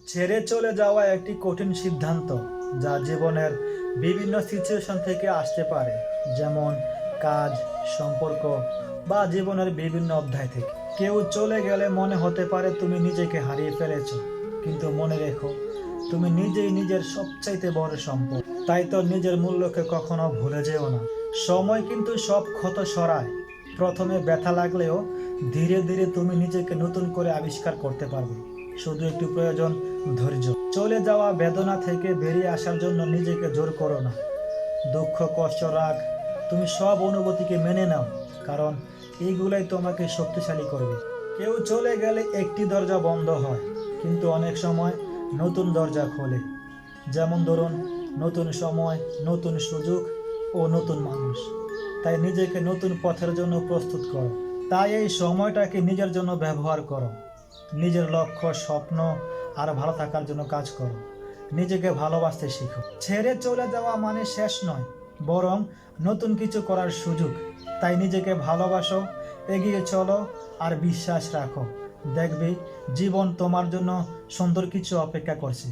ছেড়ে চলে যাওয়া একটি কঠিন সিদ্ধান্ত, যা জীবনের বিভিন্ন সিচুয়েশন থেকে আসতে পারে, যেমন কাজ, সম্পর্ক বা জীবনের বিভিন্ন অধ্যায় থেকে। কেউ চলে গেলে মনে হতে পারে তুমি নিজেকে হারিয়ে ফেলেছো, কিন্তু মনে রেখো, তুমি নিজেই নিজের সবচাইতে বড় সম্পদ। তাই তো নিজের মূল্যকে কখনো ভুলে যেও না। সময় কিন্তু সব ক্ষত সরায়। প্রথমে ব্যথা লাগলেও ধীরে ধীরে তুমি নিজেকে নতুন করে আবিষ্কার করতে পারবে। শুধু একটু প্রয়োজন ধৈর্য। চলে যাওয়া বেদনা থেকে বেরিয়ে আসার জন্য নিজেকে জোর করো না। দুঃখ, কষ্ট, রাগ, তুমি সব অনুভূতিকে মেনে নাও, কারণ এইগুলাই তোমাকে শক্তিশালী করবে। কেউ চলে গেলে একটি দরজা বন্ধ হয়, কিন্তু অনেক সময় নতুন দরজা খোলে। যেমন ধরুন, নতুন সময়, নতুন সুযোগ ও নতুন মানুষ। তাই নিজেকে নতুন পথের জন্য প্রস্তুত করো। তাই এই সময়টাকে নিজের জন্য ব্যবহার করো। নিজের লক্ষ্য, স্বপ্ন আর ভালো থাকার জন্য কাজ করো। নিজেকে ভালোবাসতে শিখো। ছেড়ে চলে যাওয়া মানে শেষ নয়, বরং নতুন কিছু করার সুযোগ। তাই নিজেকে ভালোবাসো, এগিয়ে চলো আর বিশ্বাস রাখো। দেখবে জীবন তোমার জন্য সুন্দর কিছু অপেক্ষা করছে।